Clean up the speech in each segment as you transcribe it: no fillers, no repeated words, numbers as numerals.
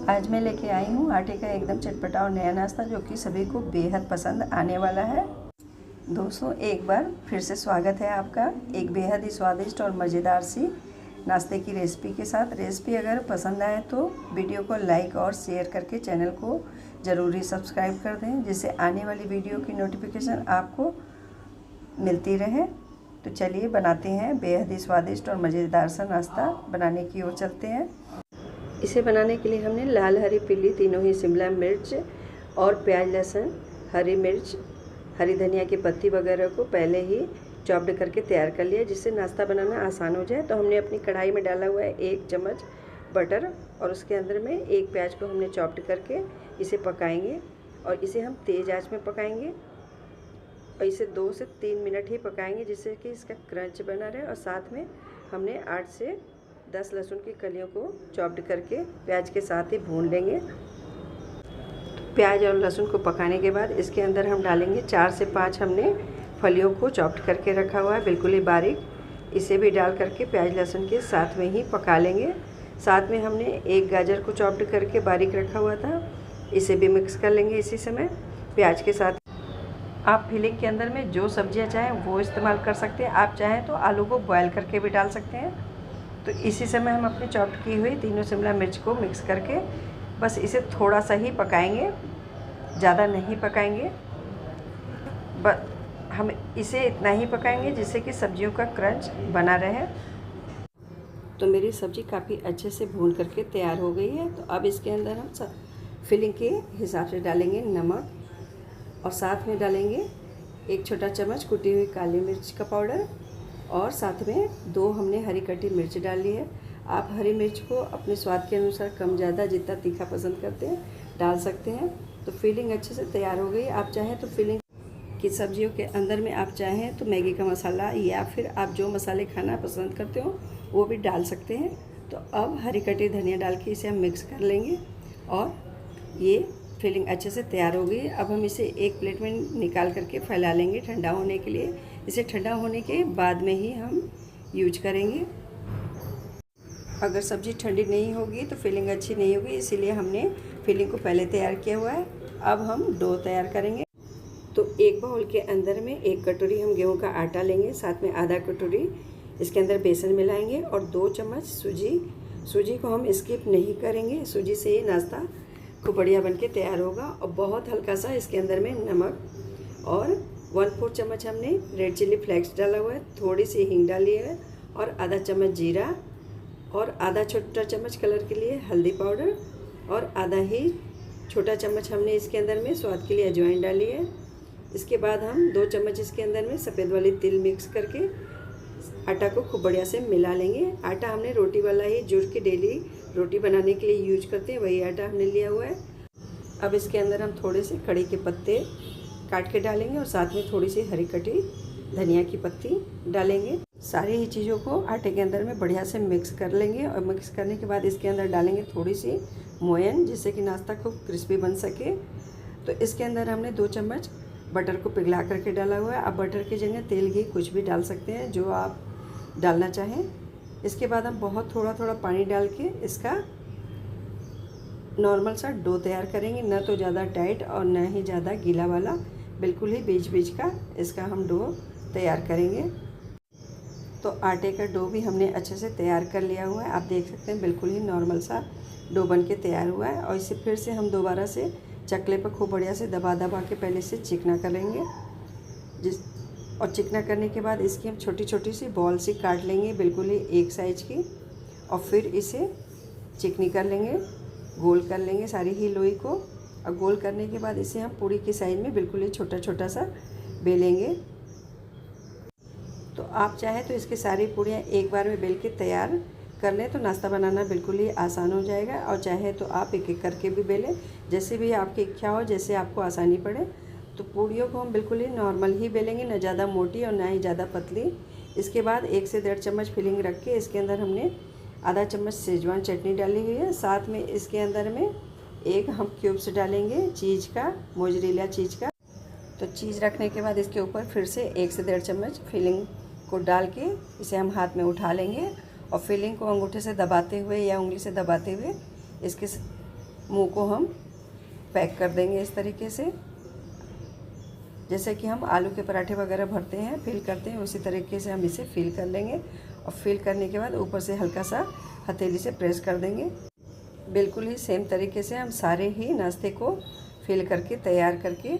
आज मैं लेके आई हूँ आटे का एकदम चटपटा और नया नाश्ता जो कि सभी को बेहद पसंद आने वाला है। दोस्तों एक बार फिर से स्वागत है आपका एक बेहद ही स्वादिष्ट और मज़ेदार सी नाश्ते की रेसिपी के साथ। रेसिपी अगर पसंद आए तो वीडियो को लाइक और शेयर करके चैनल को ज़रूरी सब्सक्राइब कर दें, जिससे आने वाली वीडियो की नोटिफिकेशन आपको मिलती रहे। तो चलिए बनाते हैं बेहद ही स्वादिष्ट और मज़ेदार सा नाश्ता। बनाने की ओर चलते हैं। इसे बनाने के लिए हमने लाल हरी पीली तीनों ही शिमला मिर्च और प्याज लहसुन हरी मिर्च हरी धनिया की पत्ती वगैरह को पहले ही चॉप्ड करके तैयार कर लिया, जिससे नाश्ता बनाना आसान हो जाए। तो हमने अपनी कढ़ाई में डाला हुआ है 1 चम्मच बटर और उसके अंदर में एक प्याज को हमने चॉप्ड करके इसे पकाएंगे और इसे हम तेज़ आंच में पकाएंगे और इसे 2 से 3 मिनट ही पकाएंगे, जिससे कि इसका क्रंच बना रहे। और साथ में हमने 8 से 10 लहसुन की कलियों को चॉप्ड करके प्याज के साथ ही भून लेंगे। प्याज और लहसुन को पकाने के बाद इसके अंदर हम डालेंगे 4 से 5 हमने फलियों को चॉप्ड करके रखा हुआ है बिल्कुल ही बारीक। इसे भी डाल करके प्याज लहसुन के साथ में ही पका लेंगे। साथ में हमने एक गाजर को चॉप्ड करके बारीक रखा हुआ था, इसे भी मिक्स कर लेंगे इसी समय प्याज के साथ। आप फिलिंग के अंदर में जो सब्जियां चाहें वो इस्तेमाल कर सकते हैं। आप चाहें तो आलू को बॉयल करके भी डाल सकते हैं। तो इसी समय हम अपने चॉप्ड की हुई तीनों शिमला मिर्च को मिक्स करके बस इसे थोड़ा सा ही पकाएंगे, ज़्यादा नहीं पकाएंगे। बस हम इसे इतना ही पकाएंगे जिससे कि सब्जियों का क्रंच बना रहे। तो मेरी सब्ज़ी काफ़ी अच्छे से भून करके तैयार हो गई है। तो अब इसके अंदर हम फिलिंग के हिसाब से डालेंगे नमक और साथ में डालेंगे 1 छोटा चम्मच कुटी हुई काली मिर्च का पाउडर और साथ में 2 हमने हरी कटी मिर्च डाल ली है। आप हरी मिर्च को अपने स्वाद के अनुसार कम ज़्यादा जितना तीखा पसंद करते हैं डाल सकते हैं। तो फिलिंग अच्छे से तैयार हो गई। आप चाहें तो फिलिंग की सब्जियों के अंदर में आप चाहें तो मैगी का मसाला या फिर आप जो मसाले खाना पसंद करते हो वो भी डाल सकते हैं। तो अब हरी कटी धनिया डाल के इसे हम मिक्स कर लेंगे और ये फिलिंग अच्छे से तैयार हो गई। अब हम इसे एक प्लेट में निकाल करके फैला लेंगे ठंडा होने के लिए। इसे ठंडा होने के बाद में ही हम यूज करेंगे। अगर सब्ज़ी ठंडी नहीं होगी तो फिलिंग अच्छी नहीं होगी, इसीलिए हमने फिलिंग को पहले तैयार किया हुआ है। अब हम डो तैयार करेंगे। तो एक बाउल के अंदर में 1 कटोरी हम गेहूं का आटा लेंगे, साथ में आधा कटोरी इसके अंदर बेसन मिलाएंगे और 2 चम्मच सूजी को हम स्किप नहीं करेंगे। सूजी से ही नाश्ता खूब बढ़िया बन के तैयार होगा। और बहुत हल्का सा इसके अंदर में नमक और 1/4 चम्मच हमने रेड चिली फ्लेक्स डाला हुआ है, थोड़ी सी हींग डाली है और आधा चम्मच जीरा और आधा छोटा चम्मच कलर के लिए हल्दी पाउडर और आधा ही छोटा चम्मच हमने इसके अंदर में स्वाद के लिए अजवाइन डाली है। इसके बाद हम 2 चम्मच इसके अंदर में सफ़ेद वाली तिल मिक्स करके आटा को खूब बढ़िया से मिला लेंगे। आटा हमने रोटी वाला ही जो कि डेली रोटी बनाने के लिए यूज करते हैं, वही आटा हमने लिया हुआ है। अब इसके अंदर हम थोड़े से कड़ी के पत्ते काट के डालेंगे और साथ में थोड़ी सी हरी कटी धनिया की पत्ती डालेंगे। सारी ही चीज़ों को आटे के अंदर में बढ़िया से मिक्स कर लेंगे और मिक्स करने के बाद इसके अंदर डालेंगे थोड़ी सी मोयन, जिससे कि नाश्ता खूब क्रिस्पी बन सके। तो इसके अंदर हमने 2 चम्मच बटर को पिघला करके डाला हुआ है। आप बटर की जगह तेल घी कुछ भी डाल सकते हैं जो आप डालना चाहें। इसके बाद हम बहुत थोड़ा थोड़ा पानी डाल के इसका नॉर्मल सा डो तैयार करेंगे, न तो ज़्यादा टाइट और न ही ज़्यादा गीला वाला, बिल्कुल ही बीच बीच का इसका हम डो तैयार करेंगे। तो आटे का डो भी हमने अच्छे से तैयार कर लिया हुआ है। आप देख सकते हैं बिल्कुल ही नॉर्मल सा डो बन के तैयार हुआ है। और इसे फिर से हम दोबारा से चकले पर खूब बढ़िया से दबा दबा के पहले से चिकना करेंगे। और चिकना करने के बाद इसकी हम छोटी छोटी सी बॉल सी काट लेंगे, बिल्कुल ही एक साइज की। और फिर इसे चिकनी कर लेंगे, गोल कर लेंगे सारी ही लोई को। और गोल करने के बाद इसे हम पूरी की साइज में बिल्कुल ही छोटा छोटा सा बेलेंगे। तो आप चाहें तो इसकी सारी पूड़ियाँ एक बार में बेल के तैयार कर लें तो नाश्ता बनाना बिल्कुल ही आसान हो जाएगा। और चाहे तो आप एक एक करके भी बेलें, जैसे भी आपकी इच्छा हो, जैसे आपको आसानी पड़े। तो पूड़ियों को हम बिल्कुल ही नॉर्मल ही बेलेंगे, ना ज़्यादा मोटी और ना ही ज़्यादा पतली। इसके बाद 1 से 1.5 चम्मच फिलिंग रख के इसके अंदर हमने आधा चम्मच शेजवान चटनी डाली हुई है। साथ में इसके अंदर में एक हम क्यूब्स डालेंगे चीज़ का, मोज़रेला चीज़ का। तो चीज़ रखने के बाद इसके ऊपर फिर से 1 से 1.5 चम्मच फिलिंग को डाल के इसे हम हाथ में उठा लेंगे और फिलिंग को अंगूठे से दबाते हुए या उंगली से दबाते हुए इसके मुंह को हम पैक कर देंगे इस तरीके से, जैसे कि हम आलू के पराठे वगैरह भरते हैं, फिल करते हैं, उसी तरीके से हम इसे फिल कर लेंगे। और फिल करने के बाद ऊपर से हल्का सा हथेली से प्रेस कर देंगे। बिल्कुल ही सेम तरीके से हम सारे ही नाश्ते को फिल करके तैयार करके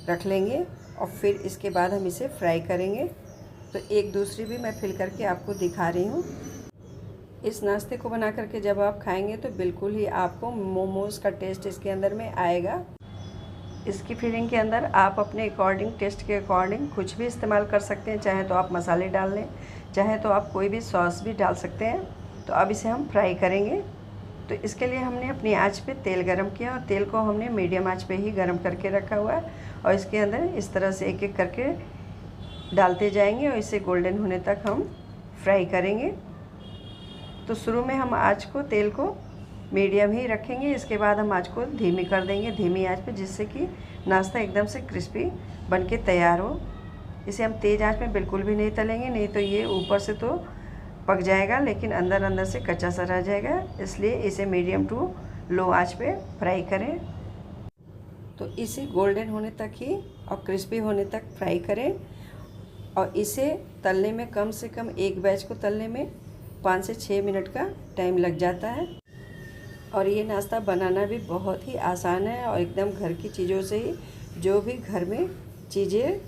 रख लेंगे और फिर इसके बाद हम इसे फ्राई करेंगे। तो एक दूसरी भी मैं फिल करके आपको दिखा रही हूँ। इस नाश्ते को बना करके जब आप खाएंगे तो बिल्कुल ही आपको मोमोज़ का टेस्ट इसके अंदर में आएगा। इसकी फिलिंग के अंदर आप अपने अकॉर्डिंग, टेस्ट के अकॉर्डिंग कुछ भी इस्तेमाल कर सकते हैं। चाहे तो आप मसाले डाल लें, चाहे तो आप कोई भी सॉस भी डाल सकते हैं। तो अब इसे हम फ्राई करेंगे। तो इसके लिए हमने अपनी आंच पे तेल गरम किया और तेल को हमने मीडियम आंच पे ही गरम करके रखा हुआ है। और इसके अंदर इस तरह से एक एक करके डालते जाएंगे और इसे गोल्डन होने तक हम फ्राई करेंगे। तो शुरू में हम आंच को, तेल को मीडियम ही रखेंगे। इसके बाद हम आंच को धीमी कर देंगे, धीमी आंच पे, जिससे कि नाश्ता एकदम से क्रिस्पी बनके तैयार हो। इसे हम तेज़ आंच में बिल्कुल भी नहीं तलेंगे, नहीं तो ये ऊपर से तो पक जाएगा लेकिन अंदर से कच्चा सा रह जाएगा। इसलिए इसे मीडियम टू लो आंच पे फ्राई करें। तो इसे गोल्डन होने तक ही और क्रिस्पी होने तक फ्राई करें। और इसे तलने में कम से कम एक बैच को तलने में 5 से 6 मिनट का टाइम लग जाता है। और ये नाश्ता बनाना भी बहुत ही आसान है और एकदम घर की चीज़ों से ही, जो भी घर में चीज़ें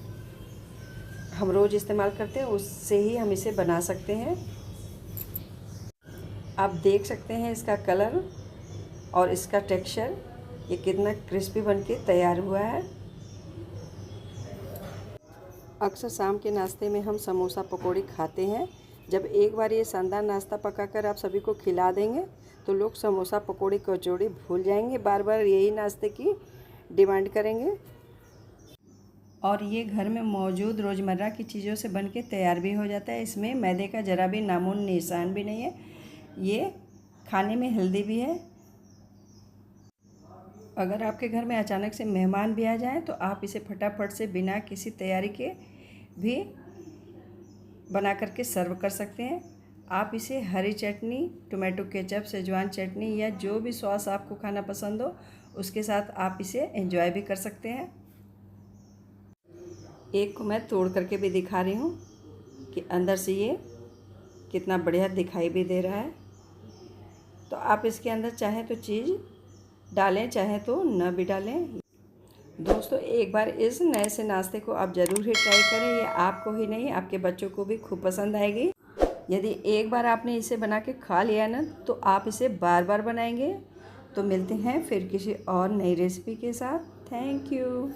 हम रोज़ इस्तेमाल करते हैं उससे ही हम इसे बना सकते हैं। आप देख सकते हैं इसका कलर और इसका टेक्सचर, ये कितना क्रिस्पी बनके तैयार हुआ है। अक्सर शाम के नाश्ते में हम समोसा पकौड़ी खाते हैं। जब एक बार ये शानदार नाश्ता पकाकर आप सभी को खिला देंगे तो लोग समोसा पकौड़ी कचौड़ी भूल जाएंगे, बार बार यही नाश्ते की डिमांड करेंगे। और ये घर में मौजूद रोज़मर्रा की चीज़ों से बनके तैयार भी हो जाता है। इसमें मैदे का ज़रा भी नामो निशान भी नहीं है। ये खाने में हेल्दी भी है। अगर आपके घर में अचानक से मेहमान भी आ जाएं तो आप इसे फटाफट से बिना किसी तैयारी के भी बना करके सर्व कर सकते हैं। आप इसे हरी चटनी, टोमेटो केचप, सेजवान चटनी या जो भी सॉस आपको खाना पसंद हो उसके साथ आप इसे एंजॉय भी कर सकते हैं। एक को मैं तोड़ करके भी दिखा रही हूँ कि अंदर से ये कितना बढ़िया दिखाई भी दे रहा है। तो आप इसके अंदर चाहे तो चीज़ डालें, चाहे तो न भी डालें। दोस्तों, एक बार इस नए से नाश्ते को आप ज़रूर ही ट्राई करें। ये आपको ही नहीं, आपके बच्चों को भी खूब पसंद आएगी। यदि एक बार आपने इसे बना के खा लिया ना तो आप इसे बार बार बनाएंगे। तो मिलते हैं फिर किसी और नई रेसिपी के साथ। Thank you.